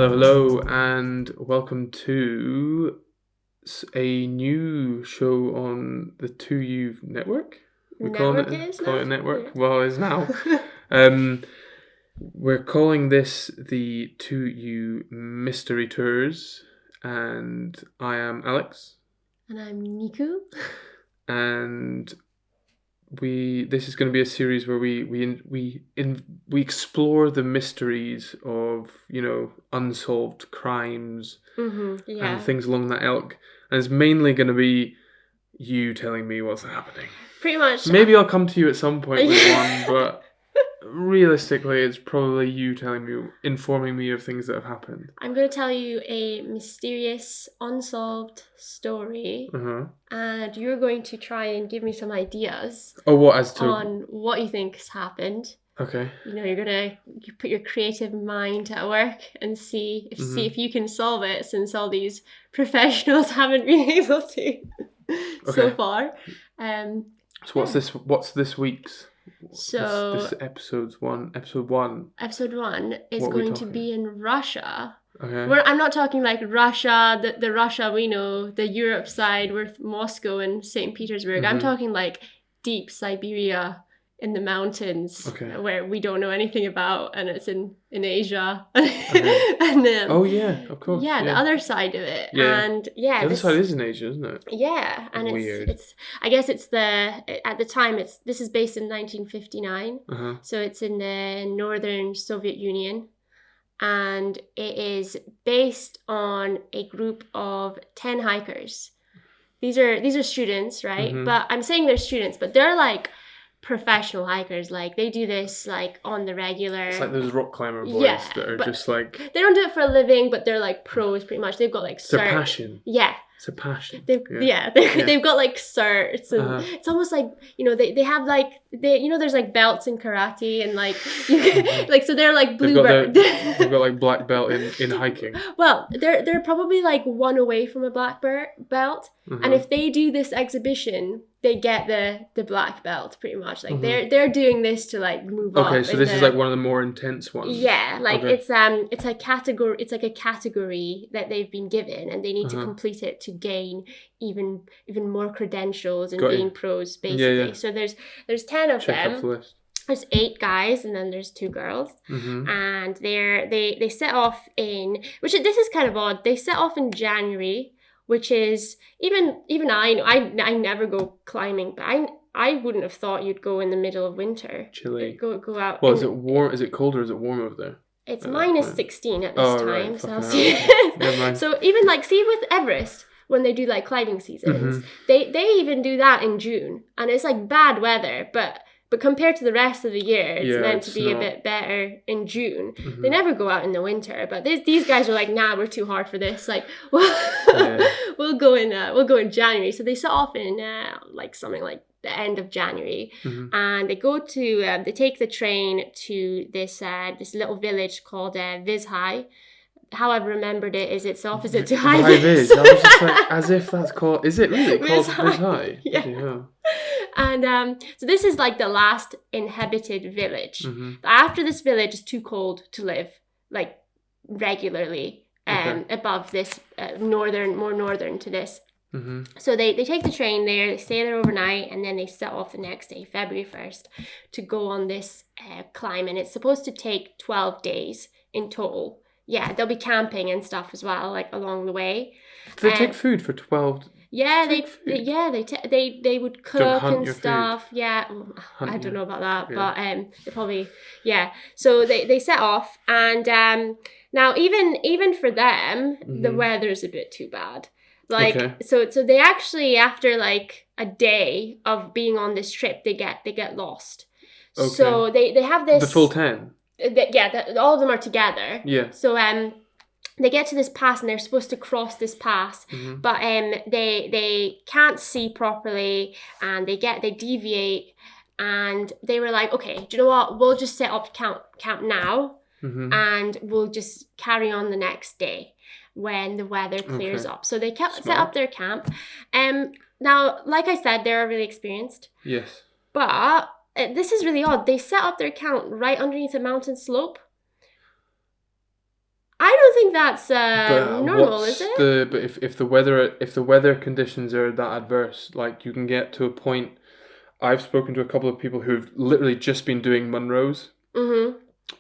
Hello, and welcome to a new show on the 2U network. We're calling it a network. Yeah. Well, it is now. We're calling this the 2U Mystery Tours, and I am Alex. And I'm Niku. And this is going to be a series where we explore the mysteries of, unsolved crimes and things along that ilk. And it's mainly going to be you telling me what's happening. Pretty much. Maybe I'll come to you at some point with one, but realistically, it's probably you informing me of things that have happened. I'm going to tell you a mysterious, unsolved story, and you're going to try and give me some ideas. On what you think has happened. Okay. You're going to put your creative mind at work and see if you can solve it, since all these professionals haven't been able to so far. So what's this week's? So this episode one. Episode 1 is going to be in Russia. Okay. I'm not talking like Russia, the Russia we know, the Europe side with Moscow and St. Petersburg. I'm talking like deep Siberia in the mountains, where we don't know anything about, and it's in Asia. And then, of course. Yeah, the other side of it. Yeah. And the other side is in Asia, isn't it? Yeah, and weird. It's I guess it's at the time this is based in 1959. So it's in the northern Soviet Union, and it is based on a group of 10 hikers. These are students, right? But I'm saying they're students, but they're like professional hikers. Like, they do this like on the regular. It's like those rock climber boys that are just like, they don't do it for a living, but they're like pros pretty much. They've got like it's a passion. Yeah. It's a passion. They've got like certs, and it's almost like, they have like, there's like belts in karate, and like like, so they're like blue belt. They've got like black belt in hiking. Well, they're probably like one away from a black belt, and if they do this exhibition, they get the black belt pretty much. Like they're doing this to like move up. Okay, so this is like one of the more intense ones. Yeah, like it's a category. It's like a category that they've been given, and they need to complete it to gain even more credentials and being pros, basically. So there's 10 of them. Off the list. There's 8 guys, and then there's 2 girls, and they set off in, which this is kind of odd. They set off in January, which is even I never go climbing, but I wouldn't have thought you'd go in the middle of winter. Chilly. Go out. Well, is it warm? Is it cold or is it warm over there? It's minus 16 at this time Celsius. Never mind. So even like, see with Everest, when they do like climbing seasons, they even do that in June, and it's like bad weather, but compared to the rest of the year, it's meant to be a bit better in June. They never go out in the winter, but these guys are like, nah, we're too hard for this. Like, we'll go in January. So they set off in like something like the end of January, and they go to they take the train to this little village called Vizhai. How I've remembered it is it's opposite to High Viz. I was just like, as if that's called. Is it really called Vizhai? Yeah. And so this is like the last inhabited village. But after this village, it's too cold to live like regularly above this more northern to this. So they take the train there, they stay there overnight, and then they set off the next day, February 1st, to go on this climb. And it's supposed to take 12 days in total. Yeah, they'll be camping and stuff as well, like along the way. Do they take food for 12? Yeah, they would cook and stuff. Food. Yeah, I don't know about that, but they probably So they set off, and now even for them, the weather's a bit too bad. Like so they actually, after like a day of being on this trip, they get lost. Okay. So they have this, the full 10. All of them are together. Yeah. So they get to this pass, and they're supposed to cross this pass, but they can't see properly, and they deviate, and they were like, okay, do you know what? We'll just set up camp now, and we'll just carry on the next day when the weather clears up. So they set up their camp. Now, like I said, they're really experienced. Yes. But this is really odd. They set up their camp right underneath a mountain slope. I don't think that's normal, is it? But if the weather conditions are that adverse, like you can get to a point. I've spoken to a couple of people who've literally just been doing Munros,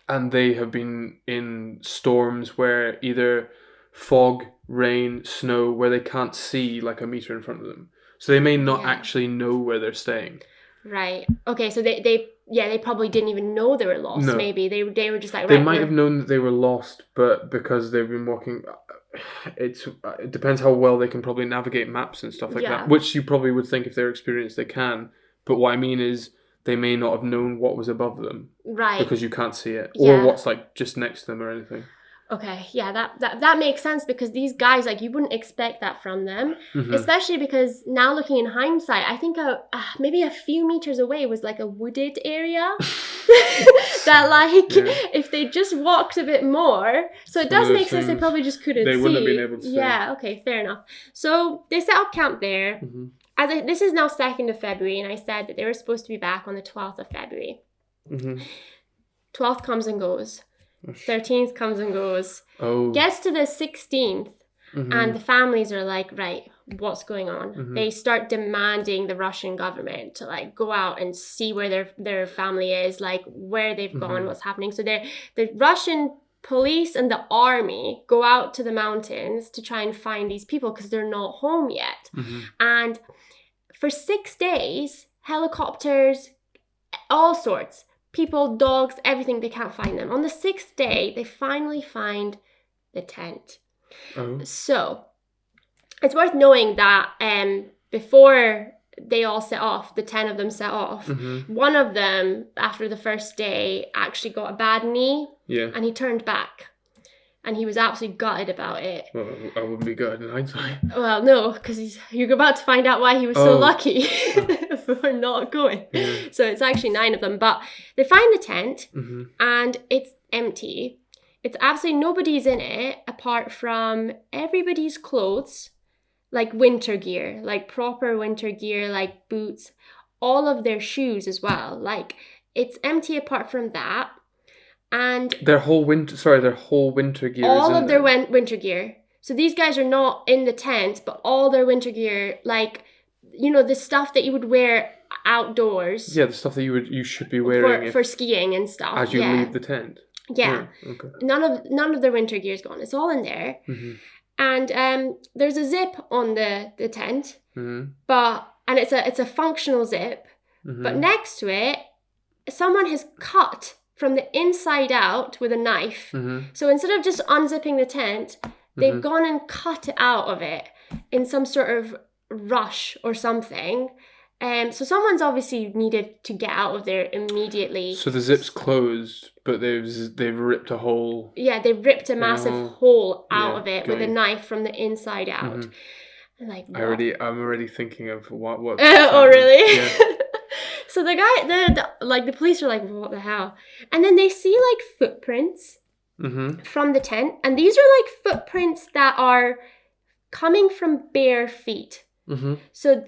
and they have been in storms where either fog, rain, snow, where they can't see like a meter in front of them. So they may not actually know where they're staying. Right. Okay, so they probably didn't even know they were lost. No. Maybe they were just like, they might have known that they were lost, but because they've been walking, it depends how well they can probably navigate maps and stuff like that, which you probably would think if they're experienced they can. But what I mean is they may not have known what was above them, right? Because you can't see it, or what's like just next to them or anything. Okay, yeah, that makes sense, because these guys, like, you wouldn't expect that from them, especially because now looking in hindsight, I think maybe a few meters away was like a wooded area that, like, if they just walked a bit more, so it does make sense they probably just couldn't see. They wouldn't have been able to see. Yeah, okay, fair enough. So they set up camp there. This is now 2nd of February, and I said that they were supposed to be back on the 12th of February. 12th comes and goes. 13th comes and goes. Gets to the 16th, and the families are like, right, what's going on? They start demanding the Russian government to, like, go out and see where their family is, like, where they've gone, what's happening. So the Russian police and the army go out to the mountains to try and find these people because they're not home yet. And for 6 days, helicopters, all sorts, people, dogs, everything, they can't find them. On the 6th day, they finally find the tent. So it's worth knowing that before they all set off, the 10 of them set off, one of them, after the first day, actually got a bad knee, and he turned back. And he was absolutely gutted about it. Well, I wouldn't be gutted in hindsight. Well, no, because you're about to find out why he was so lucky for not going. So it's actually 9 of them. But they find the tent, and it's empty. It's absolutely nobody's in it apart from everybody's clothes, like winter gear, like proper winter gear, like boots, all of their shoes as well. Like, it's empty apart from that. And their whole winter gear all of their winter gear. So these guys are not in the tent, but all their winter gear, like, you know, the stuff that you would wear outdoors. Yeah, the stuff that you should be wearing for skiing and stuff as you leave the tent. Yeah. Okay. None of their winter gear is gone. It's all in there. And there's a zip on the tent, and it's a functional zip. But next to it, someone has cut from the inside out with a knife. So instead of just unzipping the tent, they've gone and cut it out of it in some sort of rush or something. So someone's obviously needed to get out of there immediately. So the zip's closed, but they've ripped a hole. Yeah, they've ripped a massive hole out of it with a knife from the inside out. Like, what? I'm already thinking of what. Oh, really? Yeah. So the guy, the police are like, what the hell? And then they see, like, footprints from the tent. And these are, like, footprints that are coming from bare feet. So,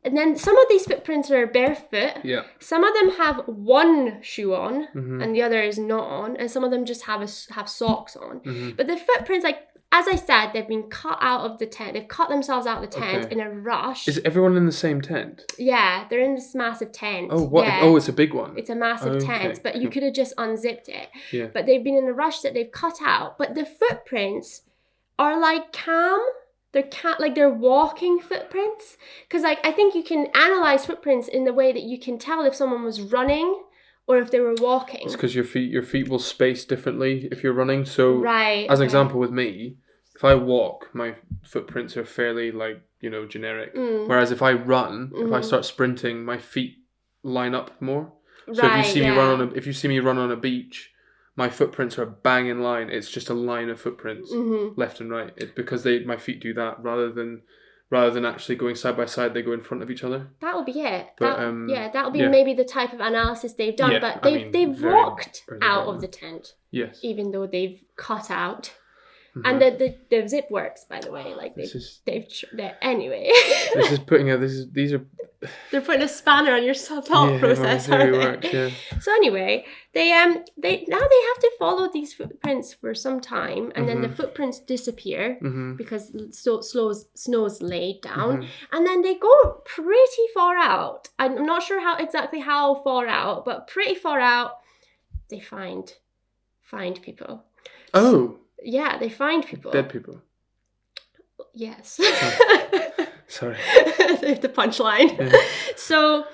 and then some of these footprints are barefoot. Yeah. Some of them have one shoe on and the other is not on. And some of them just have socks on. But the footprints, like, as I said, they've been cut out of the tent. They've cut themselves out of the tent in a rush. Is everyone in the same tent? Yeah, they're in this massive tent. Oh, what? Yeah. Oh, it's a big one. It's a massive tent, but you could have just unzipped it. Yeah. But they've been in a rush that they've cut out. But the footprints are, like, calm. They're walking footprints. Because, like, I think you can analyze footprints in the way that you can tell if someone was running or if they were walking. It's because your feet will space differently if you're running. So, as an example with me, if I walk, my footprints are fairly, like, you know, generic. Whereas if I run, if I start sprinting, my feet line up more. So if you see me run on a beach, my footprints are bang in line. It's just a line of footprints left and right. Because my feet do that rather than actually going side by side, they go in front of each other. That'll be it. That'll be maybe the type of analysis they've done. But they've walked out of the tent. Yes. Even though they've cut out And the zip works, by the way. Like anyway. They're putting a spanner on your thought process. My theory works, yeah. So anyway, they have to follow these footprints for some time, and then the footprints disappear because snow's laid down, and then they go pretty far out. I'm not sure exactly how far out, but pretty far out. They find people. Oh. Yeah, they find people. Dead people. Yes. Oh. Sorry. The punchline. Yeah. So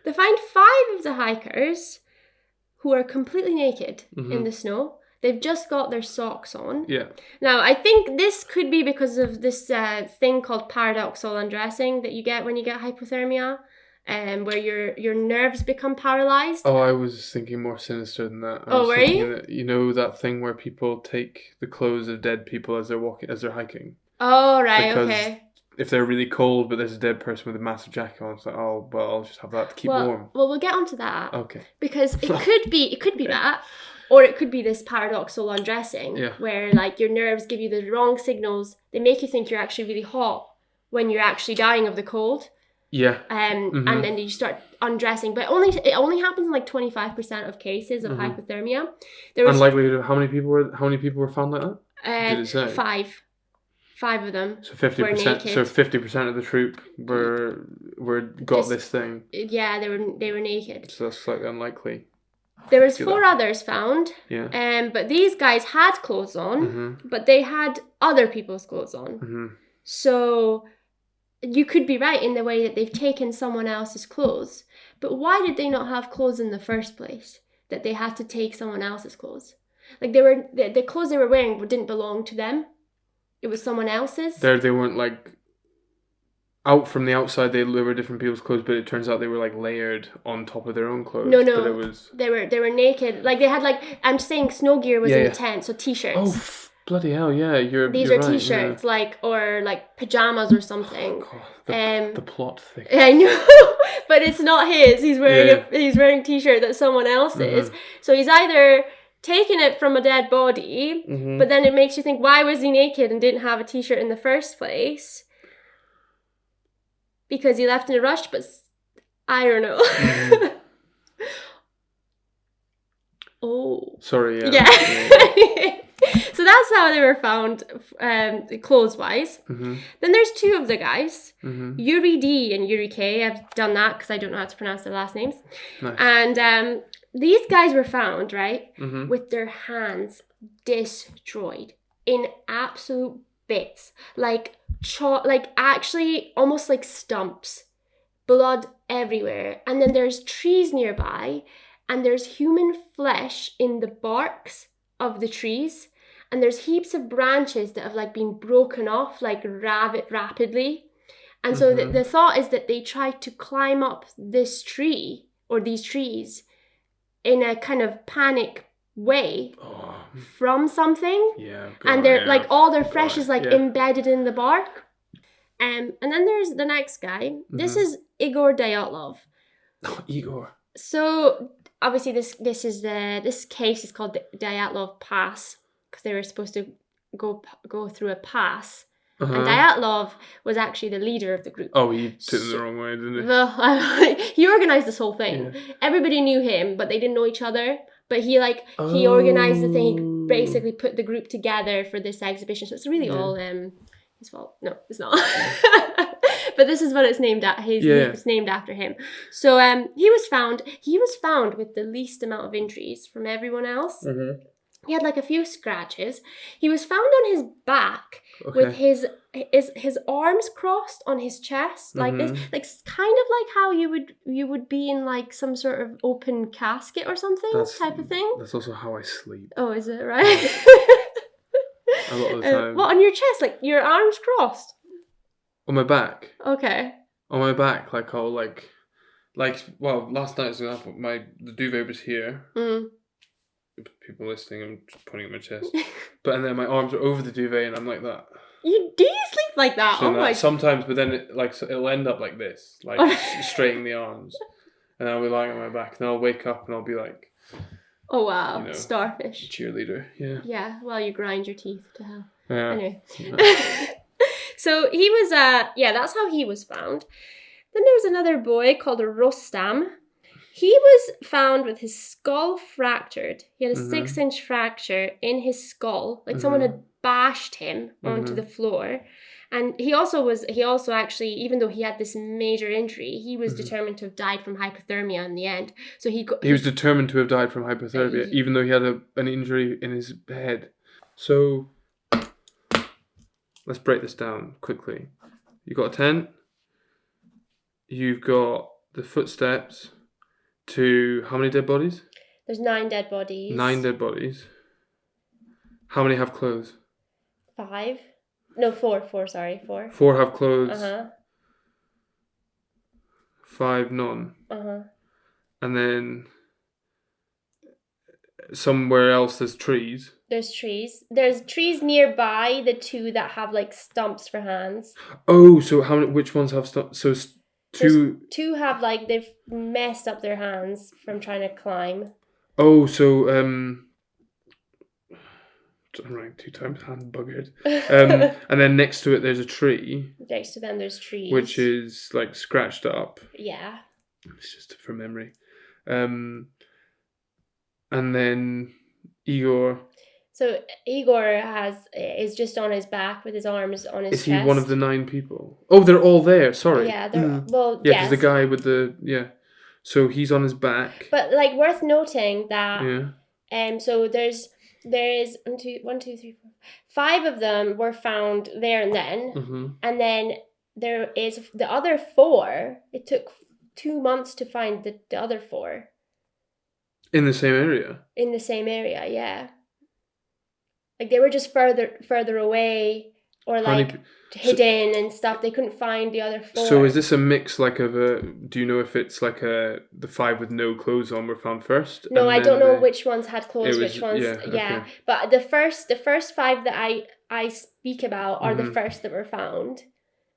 they find 5 of the hikers who are completely naked in the snow. They've just got their socks on. Yeah. Now, I think this could be because of this thing called paradoxal undressing that you get when you get hypothermia, where your nerves become paralyzed. Oh, I was thinking more sinister than that. Were you? That, you know that thing where people take the clothes of dead people as they're hiking? Oh, right, because okay. If they're really cold, but there's a dead person with a massive jacket on, it's like, oh, well, I'll just have that to keep warm. Well, we'll get onto that. Okay. Because it could be that, or it could be this paradoxal undressing, where like your nerves give you the wrong signals. They make you think you're actually really hot when you're actually dying of the cold. Yeah. And then you start undressing, but it only happens in like 25% of cases of hypothermia. Unlikelihood of how many people were found like that? Did it say? 5. 5 of them. So 50%. So 50% of the troop got this thing. Yeah, they were naked. So that's slightly unlikely. There was 4 others found. Yeah. But these guys had clothes on, but they had other people's clothes on. So you could be right in the way that they've taken someone else's clothes. But why did they not have clothes in the first place? That they had to take someone else's clothes. Like the clothes they were wearing didn't belong to them. It was someone else's. They weren't like out from the outside. They were different people's clothes, but it turns out they were like layered on top of their own clothes. No. But it was... They were naked. Like they had I'm saying snow gear was in the tent, so t-shirts. Oh bloody hell! Yeah, these are right, t-shirts, yeah. or pajamas or something. Oh, God. The plot thing. I know, but it's not his. He's wearing he's wearing a t-shirt that someone else is. So he's either taking it from a dead body, but then it makes you think, why was he naked and didn't have a t-shirt in the first place? Because he left in a rush, but I don't know. Oh. Sorry, yeah. So that's how they were found, clothes-wise. Then there's 2 of the guys, Yuri D and Yuri K. I've done that because I don't know how to pronounce their last names. Nice. And these guys were found, right, with their hands destroyed in absolute bits, actually almost like stumps, blood everywhere. And then there's trees nearby, and there's human flesh in the barks of the trees, and there's heaps of branches that have been broken off rapidly. And so the thought is that they tried to climb up this tree or these trees in a kind of panic way from something. And they're all their flesh is embedded in the bark. And then there's the next guy. This is Igor Dayatlov. Oh, Igor. So obviously this case is called the Dyatlov Past because they were supposed to go through a pass. And Dyatlov was actually the leader of the group. Oh, he took it the wrong way, didn't he? Well, he organized this whole thing. Yeah. Everybody knew him, but they didn't know each other. But he organized the thing. He basically put the group together for this exhibition. So it's really all his fault. No, it's not. But this is what it's named at. It's named after him. So he was found with the least amount of injuries from everyone else. He had a few scratches. He was found on his back with his arms crossed on his chest like this, kind of like how you would be in some sort of open casket or something type of thing. That's also how I sleep. Oh, is it right? A lot of the time. What, on your chest, your arms crossed? On my back. Okay. On my back, I'll last night, for example, the duvet was here. People listening, I'm just pointing at my chest. And then my arms are over the duvet, and I'm like that. You sleep like that? So my... Sometimes, but then it'll end up like this, straightening the arms, and I'll be lying on my back, and I'll wake up, and I'll be oh wow, starfish cheerleader, yeah. Yeah, while you grind your teeth to hell. Anyway. So he was, that's how he was found. Then there was another boy called Rustam. He was found with his skull fractured. He had a 6-inch fracture in his skull. Like someone had bashed him onto the floor. And he also actually, even though he had this major injury, he was determined to have died from hypothermia in the end. So he was determined to have died from hypothermia, even though he had an injury in his head. So let's break this down quickly. You got a tent. You've got the footsteps to how many dead bodies? There's 9 dead bodies. 9 dead bodies. How many have clothes? 5. No, 4, sorry. 4. 4 have clothes. 5 none. And then somewhere else there's trees. There's trees. There's trees nearby the 2 that have like stumps for hands. Oh, so which ones have stumps? So There's 2 have like they've messed up their hands from trying to climb. Oh, so I'm writing 2 times, hand buggered. And then next to it there's a tree. Next to them there's trees. Which is like scratched up. Yeah. It's just from memory. And then Igor. So Igor is just on his back with his arms on his chest. Is he one of the 9 people? Oh, they're all there. Sorry. Yeah, they're well. Yeah, because the guy with the So he's on his back. But like worth noting that. Yeah. So there's 1, 2, 3, 4, 5 of them were found there and then, and then there is the other 4. It took 2 months to find the other 4. In the same area. In the same area, yeah. Like they were just further away, or like hidden and stuff. They couldn't find the other 4. So is this a mix like of a? Do you know if it's like the 5 with no clothes on were found first? No, I don't know which ones had clothes, which ones. Yeah. Okay. But the first 5 that I speak about are the first that were found.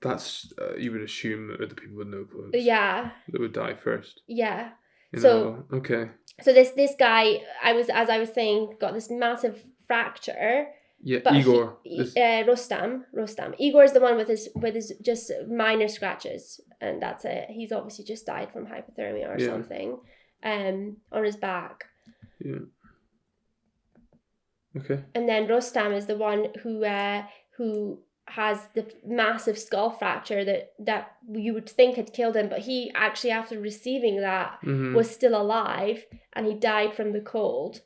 That's you would assume that the people with no clothes. Yeah. That would die first. Yeah. Okay. So this guy, as I was saying, got this massive fracture. Yeah, Igor. Rustam. Igor's the one with his just minor scratches, and that's it. He's obviously just died from hypothermia or something, on his back. Yeah. Okay. And then Rustam is the one who has the massive skull fracture that you would think had killed him, but he actually, after receiving that, was still alive, and he died from the cold.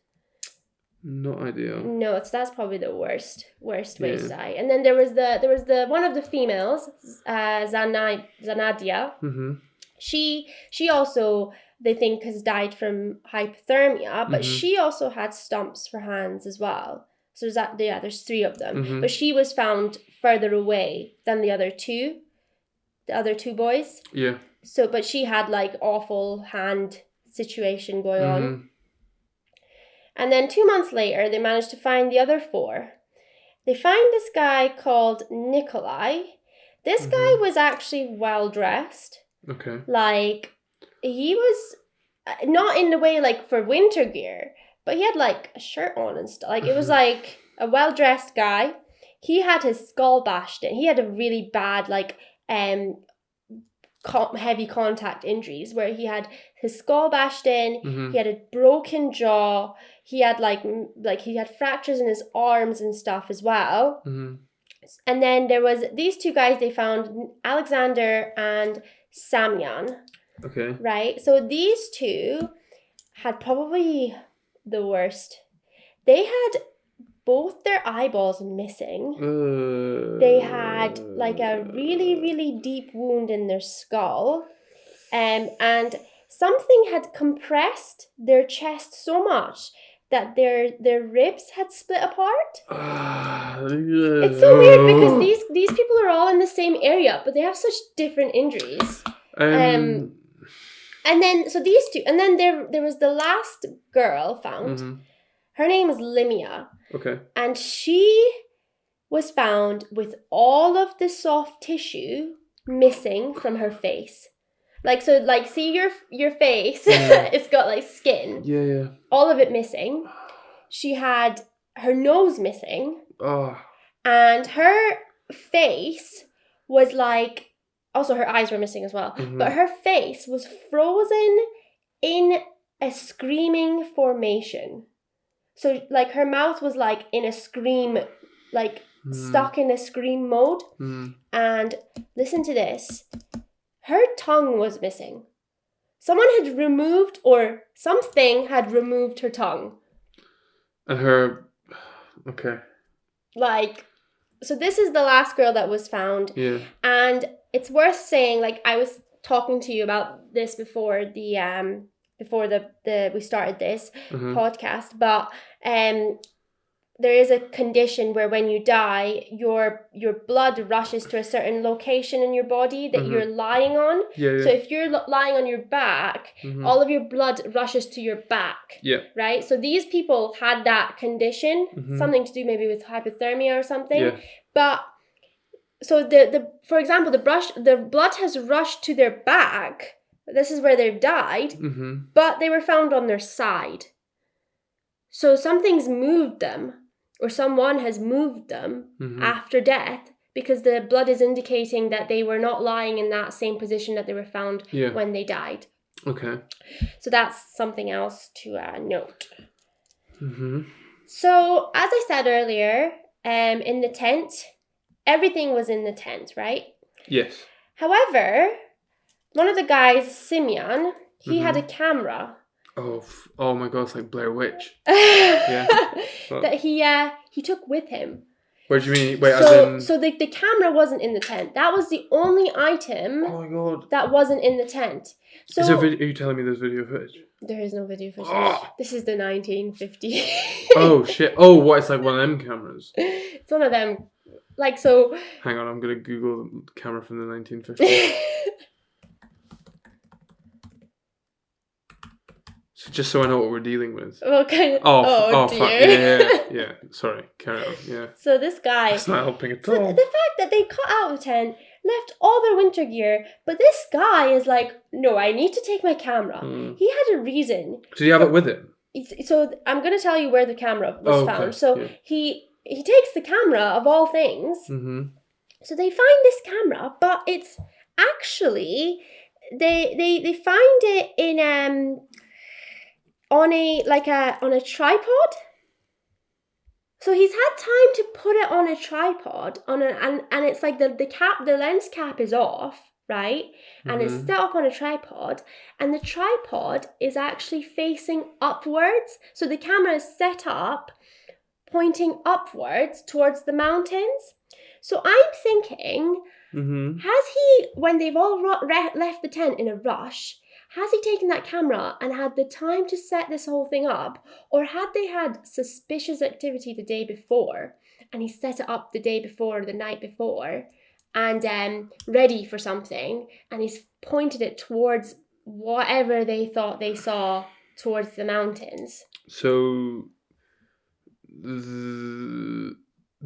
Not ideal. No, that's probably the worst way to die. And then there was the one of the females, Zanadia. She also, they think, has died from hypothermia, but she also had stumps for hands as well. So there's 3 of them, but she was found further away than the other 2 boys. Yeah. So, but she had like awful hand situation going on. And then 2 months later, they managed to find the other 4. They find this guy called Nikolai. This guy was actually well dressed. Okay. Like, he was not in the way like for winter gear, but he had like a shirt on and stuff. Like, it was like a well dressed guy. He had his skull bashed in. He had a really bad like heavy contact injuries where he had his skull bashed in. He had a broken jaw. He had like he had fractures in his arms and stuff as well. And then there was these 2 guys they found, Alexander and Samyan. Okay. Right? So these 2 had probably the worst. They had both their eyeballs missing. They had like a really, really deep wound in their skull. And something had compressed their chest so much that their ribs had split apart. It's so weird because these people are all in the same area, but they have such different injuries. And then so these 2, and then there was the last girl found. Her name is Limia. Okay. And she was found with all of the soft tissue missing from her face. Like, so, like, see your face? It's got, like, skin. Yeah. All of it missing. She had her nose missing. Oh. And her face was like, also her eyes were missing as well, but her face was frozen in a screaming formation. So like her mouth was like in a scream, like stuck in a scream mode. And listen to this. Her tongue was missing. Someone had removed, or something had removed her tongue. And her, okay. Like, so this is the last girl that was found. Yeah. And it's worth saying, like, I was talking to you about this before the we started this podcast, but there is a condition where when you die, your blood rushes to a certain location in your body that you're lying on. Yeah. So if you're lying on your back, all of your blood rushes to your back. Yeah. Right? So these people had that condition, something to do maybe with hypothermia or something. Yeah. But so the for example, the blood has rushed to their back. This is where they've died, but they were found on their side. So something's moved them, or someone has moved them after death, because the blood is indicating that they were not lying in that same position that they were found when they died. Okay. So that's something else to note. So, as I said earlier, in the tent, everything was in the tent, right? Yes. However, one of the guys, Simeon, he had a camera. Oh my God, it's like Blair Witch. Yeah. That he took with him. What do you mean? Wait, so the camera wasn't in the tent. That was the only item that wasn't in the tent. So are you telling me there's video footage? There is no video footage. This is the 1950s. Oh shit. Oh, what? It's like one of them cameras. It's one of them. Like, so... Hang on, I'm going to Google the camera from the 1950s. Just so I know what we're dealing with. Okay. Oh dear. Fuck. Yeah. Sorry. Carry on. Yeah. So this guy... It's not helping at all. So the fact that they cut out the tent, left all their winter gear, but this guy is like, no, I need to take my camera. He had a reason. Did he have it with him? So I'm going to tell you where the camera was found. So he takes the camera, of all things. So they find this camera, but it's actually... They find it in... on a tripod. So he's had time to put it on a tripod and it's like the lens cap is off, right? And it's set up on a tripod, and the tripod is actually facing upwards. So the camera is set up pointing upwards towards the mountains. So I'm thinking, has he, when they've all left the tent in a rush, has he taken that camera and had the time to set this whole thing up? Or had they had suspicious activity the day before and he set it up the day before, the night before, and ready for something, and he's pointed it towards whatever they thought they saw towards the mountains? So the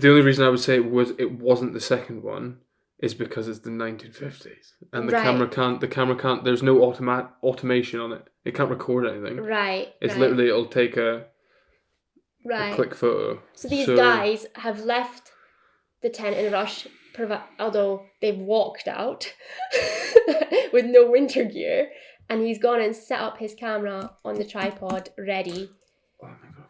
only reason I would say it wasn't the second one is because it's the 1950s, and the camera can't. There's no automation on it. It can't record anything. Right. It's literally, it'll take a quick photo. So these guys have left the tent in a rush, although they've walked out with no winter gear, and he's gone and set up his camera on the tripod, ready. Oh my God.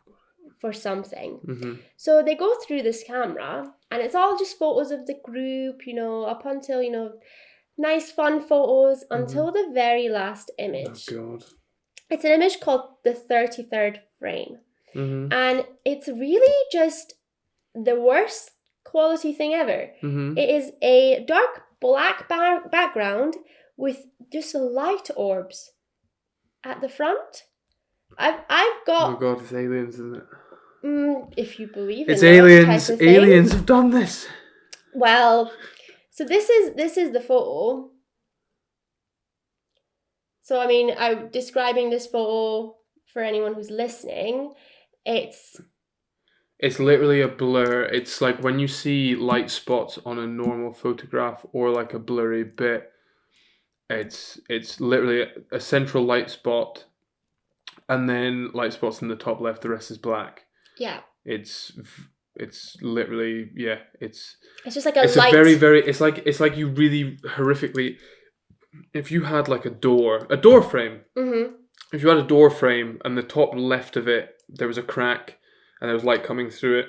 For something. So they go through this camera, and it's all just photos of the group, up until, nice fun photos, until the very last image. Oh God. It's an image called the 33rd frame. And it's really just the worst quality thing ever. It is a dark black background with just light orbs at the front. I've got... Oh God, it's aliens, isn't it? If you believe in it's aliens. Aliens have done this. Well, so this is the photo. So I mean, I'm describing this photo for anyone who's listening. It's literally a blur. It's like when you see light spots on a normal photograph or like a blurry bit. It's literally a central light spot, and then light spots in the top left. The rest is black. Yeah. It's It's literally, yeah, it's just like a it's light. a very, very, it's like you really horrifically, if you had like a door frame, if you had a door frame and the top left of it, there was a crack and there was light coming through it,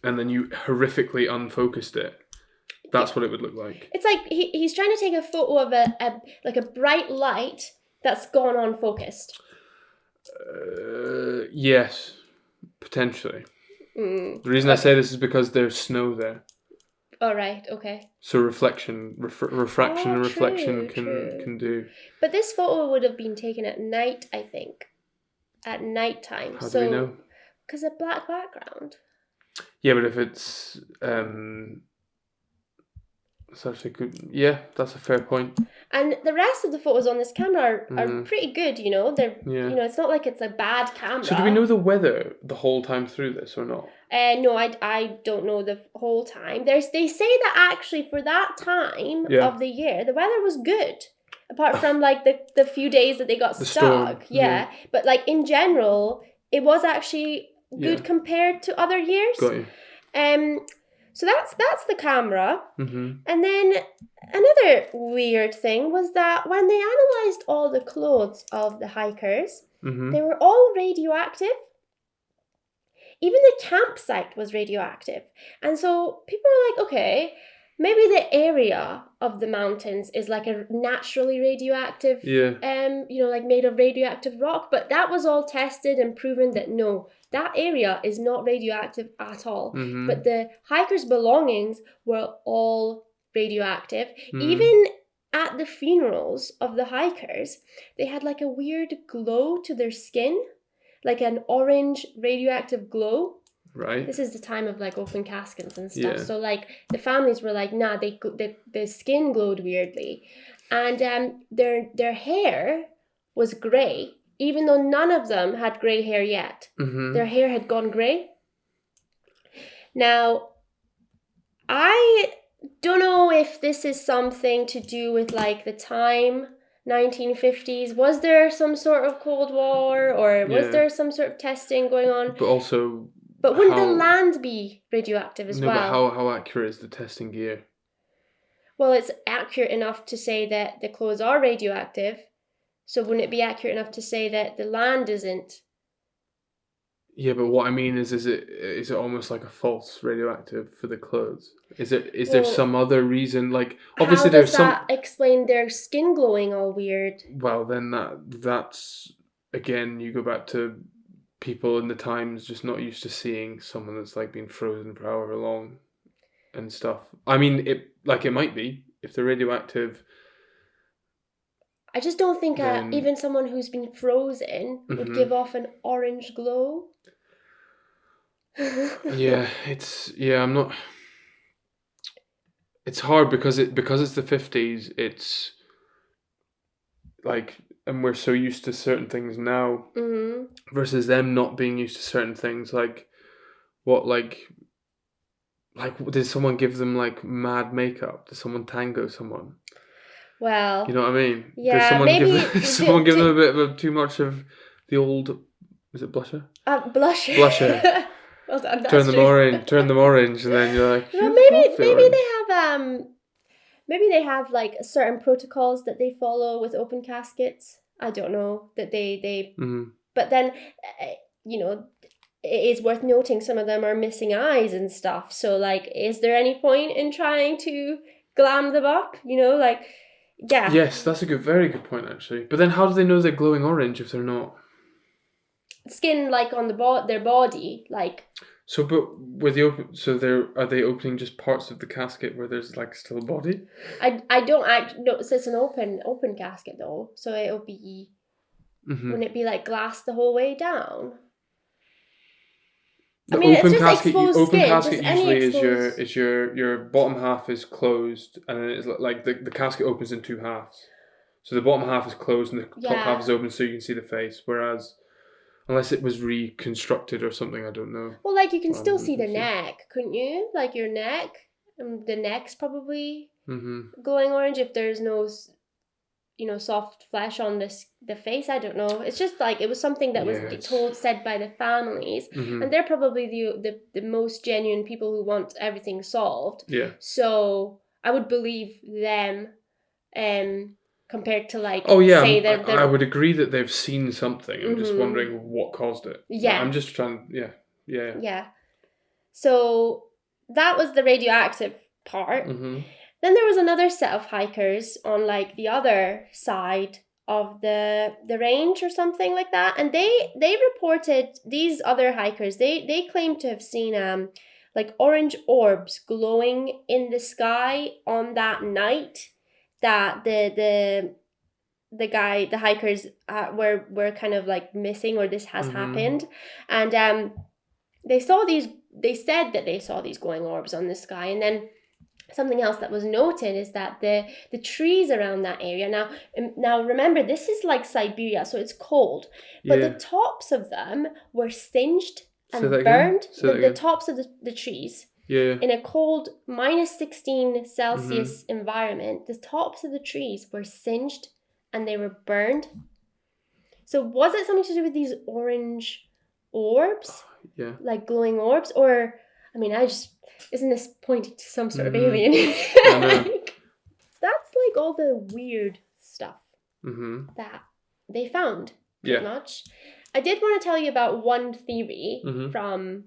and then you horrifically unfocused it, that's what it would look like. It's like he's trying to take a photo of a bright light that's gone unfocused. Yes, potentially. The reason I say this is because there's snow there. Oh, right, okay. So refraction and reflection can do. But this photo would have been taken at night, I think. At night time. How do we know? Because a black background. Yeah, but if it's it's actually good. Yeah, that's a fair point. And the rest of the photos on this camera are pretty good, you know. They're it's not like it's a bad camera. So do we know the weather the whole time through this or not? No, I don't know the whole time. They say that actually for that time of the year, the weather was good. Apart from like the few days that they got stuck. Yeah. But like in general, it was actually good compared to other years. Got you. So that's the camera. And then another weird thing was that when they analysed all the clothes of the hikers, they were all radioactive. Even the campsite was radioactive. And so people were like, okay, maybe the area of the mountains is like a naturally radioactive, like made of radioactive rock. But that was all tested and proven that no, that area is not radioactive at all. But the hikers' belongings were all radioactive. Even at the funerals of the hikers, they had like a weird glow to their skin, like an orange radioactive glow. Right. This is the time of like open caskets and stuff. So like the families were like, nah, the skin glowed weirdly, and their hair was grey, even though none of them had grey hair yet. Their hair had gone grey. Now, I don't know if this is something to do with like the time. 1950s. Was there some sort of Cold War, or was there some sort of testing going on? But wouldn't the land be radioactive as well? No, but how accurate is the testing gear? Well, it's accurate enough to say that the clothes are radioactive. So wouldn't it be accurate enough to say that the land isn't? Yeah, but what I mean is it almost like a false radioactive for the clothes? Is there some other reason? Like obviously there's some. How does that explain their skin glowing all weird? Well, then that's again, you go back to people in the times just not used to seeing someone that's like been frozen for however long and stuff. I mean, it might be if they're radioactive. I just don't think even someone who's been frozen would give off an orange glow. I'm not. It's hard because it's the 50s. It's like, and we're so used to certain things now, versus them not being used to certain things. Like, what like did someone give them like mad makeup? Did someone tango someone? Well, you know what I mean? Yeah, did someone maybe give them a bit of too much of the old? Is it blusher? Blusher. Blusher. Well done, turn them orange, and then you're like, well, maybe they have like certain protocols that they follow with open caskets. I don't know that they. But then, it is worth noting some of them are missing eyes and stuff. So like, is there any point in trying to glam them up? Yeah. Yes, that's a very good point actually. But then, how do they know they're glowing orange if they're not? Skin like on their body, like. So, but are they opening just parts of the casket where there's like still a body? I don't no. So it's an open casket though. So it'll be. Wouldn't it be like glass the whole way down? Open casket usually is your bottom half is closed, and then it's like the casket opens in two halves. So the bottom half is closed and the top half is open, so you can see the face. Whereas, unless it was reconstructed or something, I don't know. Well, like you can still see the neck, couldn't you? Like your neck, the neck's probably glowing orange if there's no. soft flesh on the face. I don't know. It's just like, it was something that was said by the families, and they're probably the most genuine people who want everything solved. Yeah. So I would believe them, compared to like. Oh yeah, say I would agree that they've seen something. I'm just wondering what caused it. Yeah. I'm just trying. Yeah. Yeah. So that was the radioactive part. Mm-hmm. Then there was another set of hikers on like the other side of the range or something like that, and they reported, these other hikers, they claimed to have seen like orange orbs glowing in the sky on that night that the hikers were kind of like missing, or this has happened, and they said that they saw these glowing orbs on the sky. And then something else that was noted is that the trees around that area, now remember, this is like Siberia, so it's cold, but the tops of them were singed and burned. The tops of the trees, in a cold -16 Celsius environment, the tops of the trees were singed and they were burned. So was it something to do with these orange orbs? Yeah. Like glowing orbs? Or, I mean, isn't this pointing to some sort of alien? That's like all the weird stuff that they found, pretty much. I did want to tell you about one theory from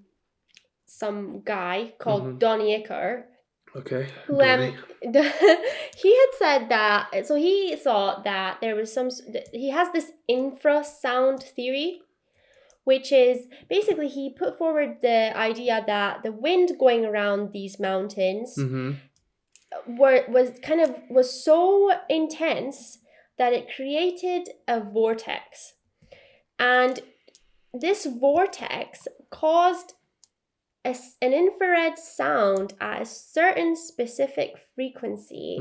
some guy called Igor. Okay. Who he had said that, so he thought that there was he has this infrasound theory, which is basically, he put forward the idea that the wind going around these mountains was so intense that it created a vortex, and this vortex caused an infrared sound at a certain specific frequency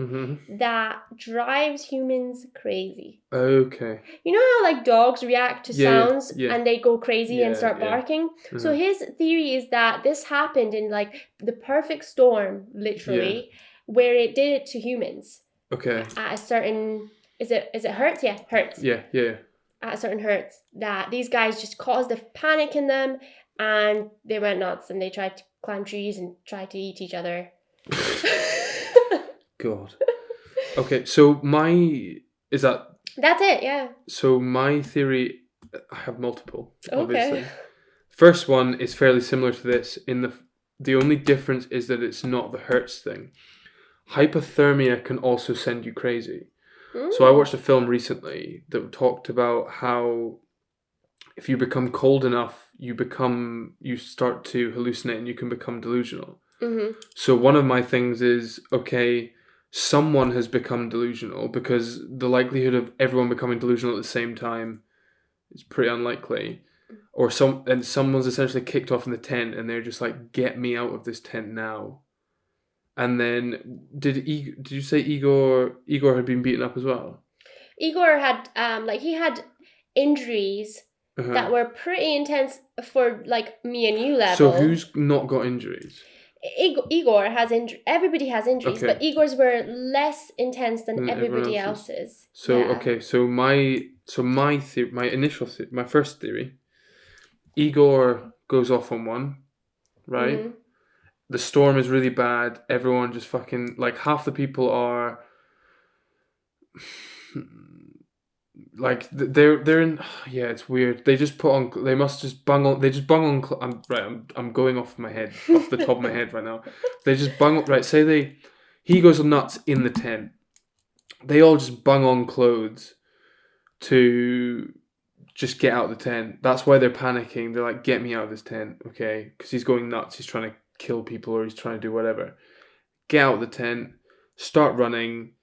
that drives humans crazy. Okay. You know how like dogs react to sounds and they go crazy and start barking? So his theory is that this happened in like the perfect storm, literally, where it did it to humans. Okay. At a certain, is it hertz? Yeah, hertz. Yeah. At a certain hertz, that these guys just caused a panic in them, and they went nuts, and they tried to climb trees and tried to eat each other. God. Okay, so That's it, yeah. So my theory, I have multiple, obviously. Okay. First one is fairly similar to this. The only difference is that it's not the hertz thing. Hypothermia can also send you crazy. So I watched a film recently that talked about how if you become cold enough, you start to hallucinate and you can become delusional. So one of my things is, okay, someone has become delusional, because the likelihood of everyone becoming delusional at the same time is pretty unlikely. Or someone's essentially kicked off in the tent and they're just like, get me out of this tent now. And then did you say Igor had been beaten up as well? Igor had he had injuries that were pretty intense for like me and you level. So who's not got injuries? Igor has injuries. Everybody has injuries, but Igor's were less intense than everybody else's. So okay, so my first theory, Igor goes off on one, right? The storm is really bad. Everyone just fucking, like, half the people are like they're in. Yeah, it's weird. They just bung on. I'm going off the top of my head right now. They just bung right. He goes nuts in the tent. They all just bung on clothes to just get out of the tent. That's why they're panicking. They're like, get me out of this tent, okay? Because he's going nuts. He's trying to kill people, or he's trying to do whatever. Get out of the tent, start running,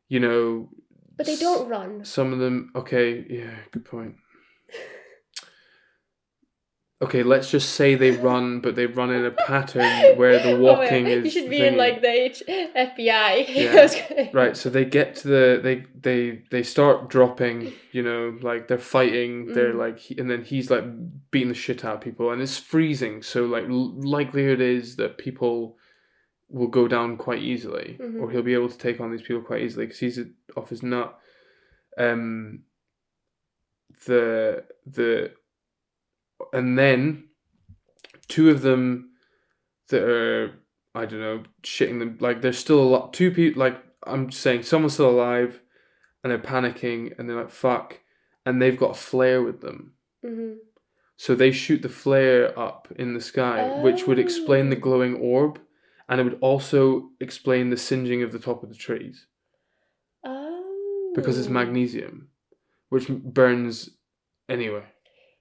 But they don't run. Some of them, okay, yeah, good point. Okay, let's just say they run, but they run in a pattern where the walking is. You should be in like the FBI. Yeah. Right, so they get to they start dropping, like they're fighting, they're like, and then he's like beating the shit out of people, and it's freezing, so like likelihood is that people will go down quite easily, or he'll be able to take on these people quite easily because he's off his nut. and then two of them that are, I don't know, shitting them, like there's still a lot, two people, like I'm saying someone's still alive and they're panicking and they're like, fuck, and they've got a flare with them. Mm-hmm. So they shoot the flare up in the sky, which would explain the glowing orb, and it would also explain the singeing of the top of the trees. Oh. Because it's magnesium, which burns anyway.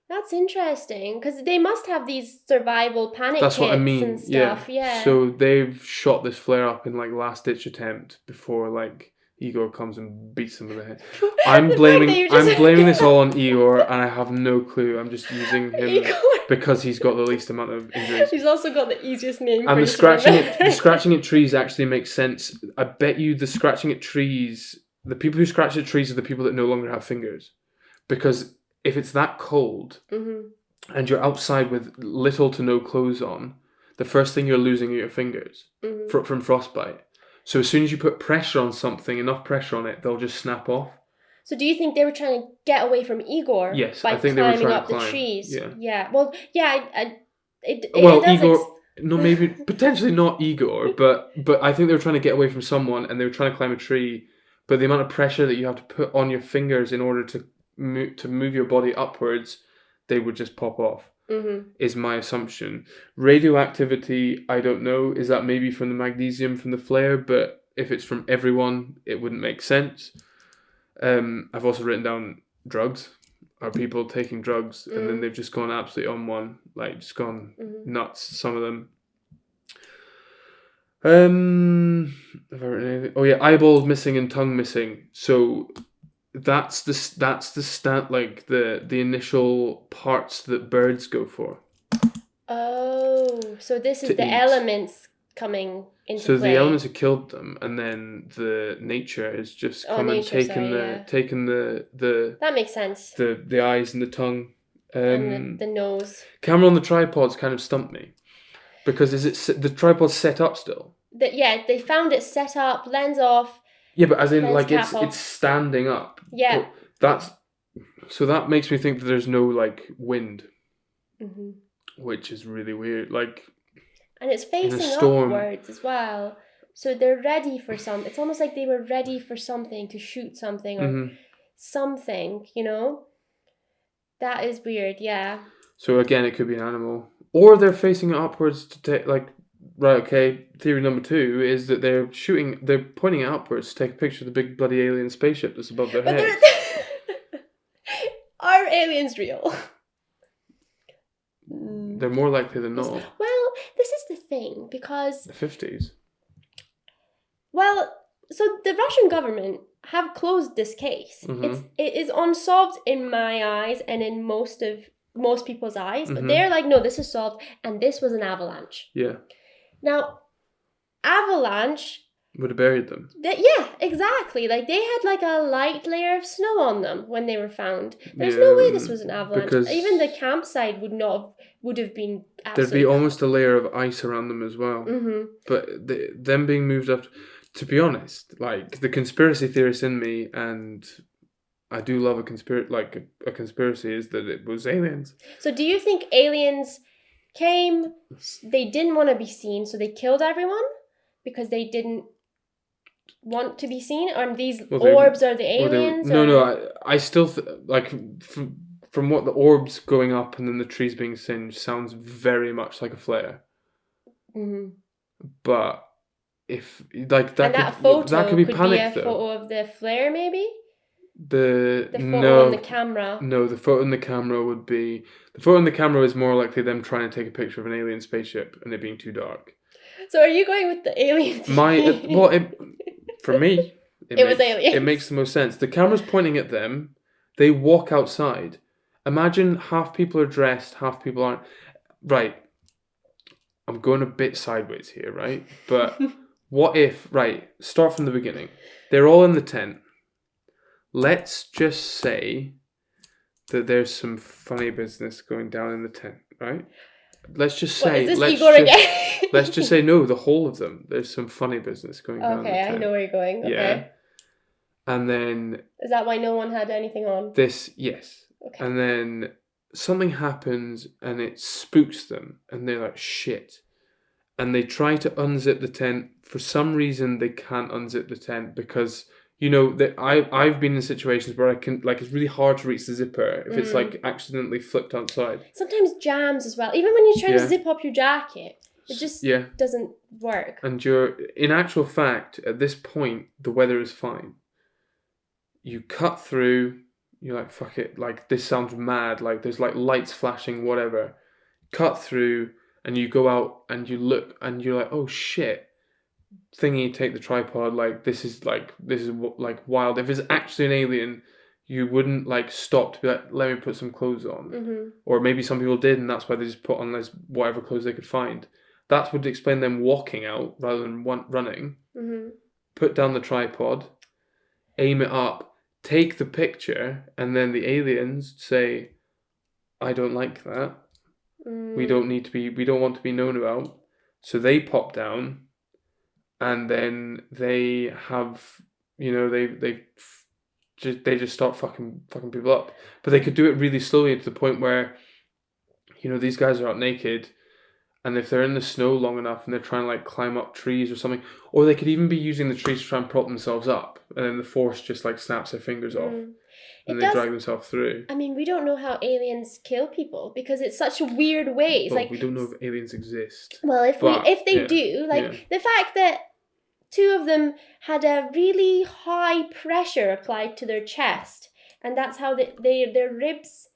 That's interesting, because they must have these survival panic That's kits what I mean. and stuff. Yeah. So they've shot this flare up in like last ditch attempt before like Igor comes and beats them with the head. I'm blaming this all on Igor, and I have no clue. I'm just using him because he's got the least amount of injuries. He's also got the easiest name. And the scratching at trees actually makes sense. I bet you the scratching at trees, the people who scratch at trees are the people that no longer have fingers, because if it's that cold and you're outside with little to no clothes on, the first thing you're losing are your fingers from frostbite. So as soon as you put pressure on something, enough pressure on it, they'll just snap off. So do you think they were trying to get away from Igor? Yes, by I think they were trying up to climb the trees? Yeah. Yeah. Well, yeah. Igor. No, maybe potentially not Igor, but I think they were trying to get away from someone, and they were trying to climb a tree. But the amount of pressure that you have to put on your fingers in order to move your body upwards, they would just pop off. Is my assumption. Radioactivity, I don't know. Is that maybe from the magnesium from the flare? But if it's from everyone, it wouldn't make sense. I've also written down drugs. Are people taking drugs and then they've just gone absolutely on one, like just gone nuts? Some of them. Have I written anything? Oh yeah, eyeballs missing and tongue missing. So that's the like the initial parts that birds go for. Oh, so this is the eat. Elements coming into so play. The elements have killed them, and then the nature has just come and taken the that makes sense. The eyes and the tongue. And the nose. Camera on the tripod's kind of stumped me, because the tripod's set up still? They found it set up, lens off. Yeah, but as in like it's standing up. Yeah. So that makes me think that there's no like wind, which is really weird. Like, and it's facing upwards as well, so they're ready for something. It's almost like they were ready for something, to shoot something or something. You know, that is weird. Yeah. So again, it could be an animal, or they're facing it upwards to take like. Right, okay, theory number 2 is that they're pointing it upwards to take a picture of the big bloody alien spaceship that's above their heads. Are aliens real? They're more likely than not. Well, this is the thing, because... The 50s. Well, so the Russian government have closed this case. It is unsolved in my eyes and in most people's eyes, but they're like, no, this is solved, and this was an avalanche. Yeah. Now, avalanche... would have buried them. Yeah, exactly. Like, they had like a light layer of snow on them when they were found. There's no way this was an avalanche. Because even the campsite would have been absolutely... There'd be almost a layer of ice around them as well. But them being moved up... To be honest, like, the conspiracy theorist in me, and I do love a conspiracy, is that it was aliens. So do you think aliens... came, they didn't want to be seen, so they killed everyone because they didn't want to be seen? Or these orbs are the aliens? No, I still like from what the orbs going up and then the trees being singed sounds very much like a flare. But if like that could be panic, be a photo of the flare, maybe. The photo on the camera. No, the photo on the camera would be... The photo on the camera is more likely them trying to take a picture of an alien spaceship and it being too dark. So are you going with the alien theory? For me, it was aliens. It makes the most sense. The camera's pointing at them. They walk outside. Imagine half people are dressed, half people aren't. Right. I'm going a bit sideways here, right? But what if... Right, start from the beginning. They're all in the tent. Let's just say that there's some funny business going down in the tent, right? Let's just say... Is this Igor again? Let's just say, no, the whole of them. There's some funny business going down in the tent. Okay, I know where you're going. Okay. And then... Is that why no one had anything on? Yes. Okay. And then something happens and it spooks them. And they're like, shit. And they try to unzip the tent. For some reason, they can't unzip the tent because... You know, that I've been in situations where I can, like, it's really hard to reach the zipper if it's, like, accidentally flipped outside. Sometimes jams as well. Even when you try to zip up your jacket, it just doesn't work. And in actual fact, at this point, the weather is fine. You cut through, you're like, fuck it, like, this sounds mad, like, there's, like, lights flashing, whatever. Cut through, and you go out, and you look, and you're like, oh, shit. Thingy, take the tripod, like, this is wild. If it's actually an alien, you wouldn't, like, stop to be like, let me put some clothes on. Or maybe some people did, and that's why they just put on whatever clothes they could find. That would explain them walking out rather than running. Put down the tripod, aim it up, take the picture, and then the aliens say, I don't like that. We don't want to be known about. So they pop down. And then they have, you know, they just start fucking people up. But they could do it really slowly to the point where, you know, these guys are out naked, and if they're in the snow long enough and they're trying to, like, climb up trees or something, or they could even be using the trees to try and prop themselves up, and then the force just, like, snaps their fingers off. And they drag themselves through. I mean, we don't know how aliens kill people because it's such weird ways. Well, like, we don't know if aliens exist. Well, if they do, like, the fact that 2 of them had a really high pressure applied to their chest, and that's how their ribs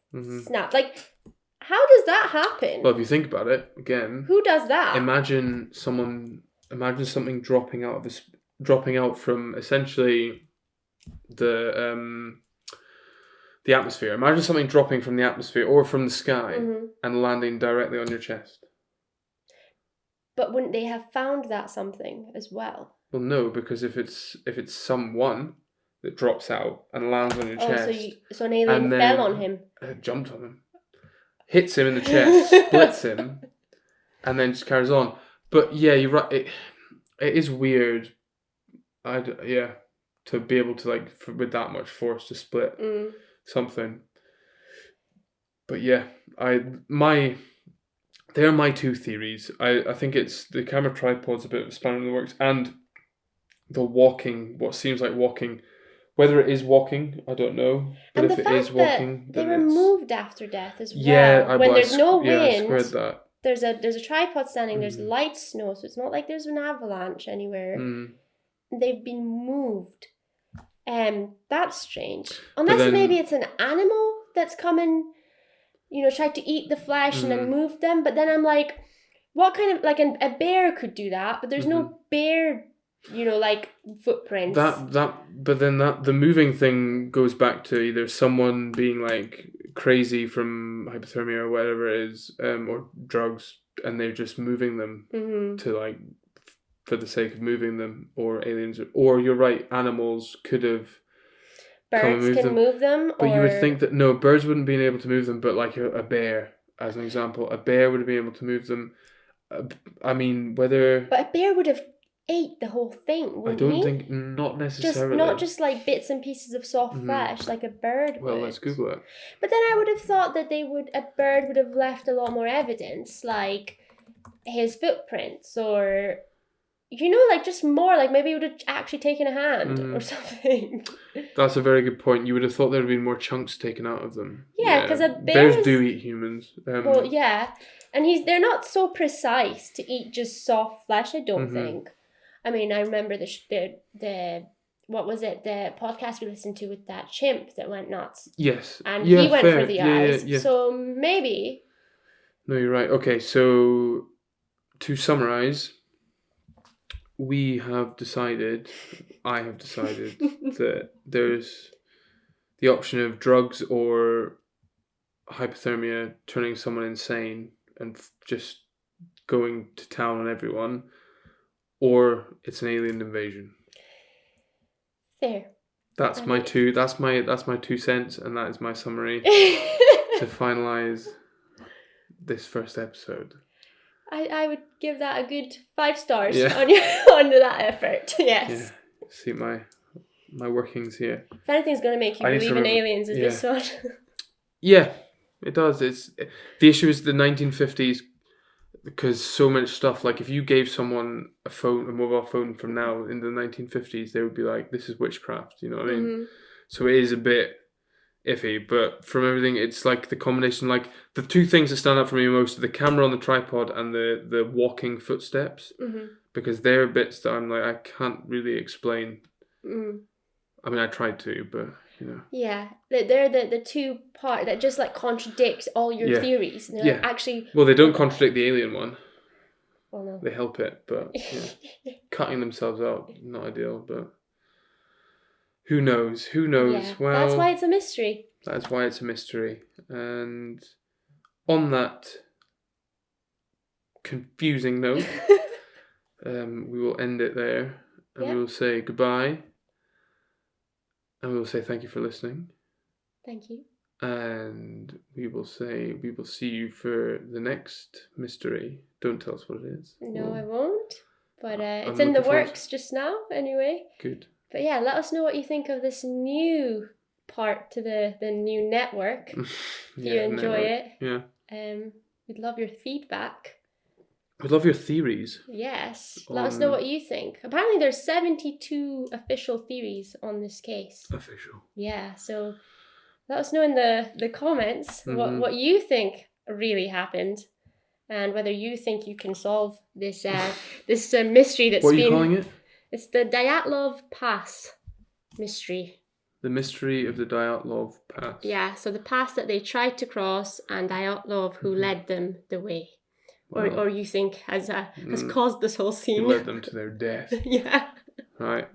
snapped. Like, how does that happen? Well, if you think about it, again, who does that? Imagine something dropping out from essentially the atmosphere. Imagine something dropping from the atmosphere or from the sky and landing directly on your chest. But wouldn't they have found that something as well? Well, no, because if it's someone that drops out and lands on your chest, so an alien fell on him, jumped on him, hits him in the chest, splits him, and then just carries on. But yeah, you're right. It is weird. To be able to, like, with that much force to split something. But yeah, they're my 2 theories. I think it's the camera tripod's a bit of a spanner in the works, and the walking, what seems like walking, whether it is walking, I don't know. But and if it is walking, they were moved after death as well. Yeah, when there's no wind, I squared that. There's a tripod standing. There's light snow, so it's not like there's an avalanche anywhere. They've been moved. That's strange. Unless maybe it's an animal that's coming, you know, tried to eat the flesh and then moved them. But then I'm like, what kind of, like, a bear could do that, but there's no bear, you know, like, footprints. But then the moving thing goes back to either someone being, like, crazy from hypothermia or whatever it is, or drugs, and they're just moving them to, like, for the sake of moving them, or aliens, or you're right, animals could have. Birds can move them, but you would think that no, birds wouldn't be able to move them, but like a bear, as an example, a bear would have been able to move them. I mean, whether. But a bear would have ate the whole thing, wouldn't he? I don't think, not necessarily. Not just like bits and pieces of soft flesh, like a bird would. Well, let's Google it. But then I would have thought that a bird would have left a lot more evidence, like his footprints, or, you know, like, just more, like, maybe he would have actually taken a hand or something. That's a very good point. You would have thought there would have been more chunks taken out of them. Yeah, because bears do eat humans. Well, yeah, and they're not so precise to eat just soft flesh, I don't think. I mean, I remember the what was it, the podcast we listened to with that chimp that went nuts. Yes. And he went for the eyes. Yeah. So maybe. No, you're right. Okay, so to summarize, I have decided that there's the option of drugs or hypothermia turning someone insane and just going to town on everyone, or it's an alien invasion. Fair. That's my 2 cents, and that is my summary to finalize this first episode. I would give that a good 5 stars on that effort. Yes. Yeah. See, my my workings here. If anything's going to make you believe in aliens, is this one. Yeah, it does. The issue is the 1950s, because so much stuff, like if you gave someone a mobile phone from now in the 1950s, they would be like, this is witchcraft, you know what I mean? Mm-hmm. So it is a bit iffy, but from everything, it's like the combination, like the two things that stand out for me most are the camera on the tripod and the walking footsteps, because they're bits that I'm like, I can't really explain. I mean, I tried to, but you know. Yeah, they're the two part that just like contradicts all your theories. And like, actually, well, they don't contradict the alien one. Well, no. They help it, but cutting themselves out, not ideal. But who knows? Who knows? Yeah, well, that's why it's a mystery. That's why it's a mystery. And on that confusing note, we will end it there, and we will say goodbye. And we will say thank you for listening. Thank you. And we will see you for the next mystery. Don't tell us what it is. No, I won't. But it's in the works just now, anyway. Good. But yeah, let us know what you think of this new part to the new network. If you enjoy it. Yeah. We'd love your feedback. We'd love your theories. Yes. Let us know what you think. Apparently there's 72 official theories on this case. Official. Yeah, so let us know in the comments what you think really happened, and whether you think you can solve this this mystery that's been... What are you calling it? It's the Dyatlov Past mystery. The mystery of the Dyatlov Past. Yeah, so the pass that they tried to cross, and Dyatlov who led them the way. Wow. Or you think has caused this whole scene. He led them to their death. Yeah. Right.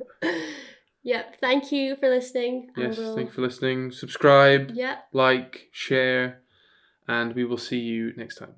Yep. Thank you for listening. Yes, thank you for listening. Subscribe. Yep. Like, share, and we will see you next time.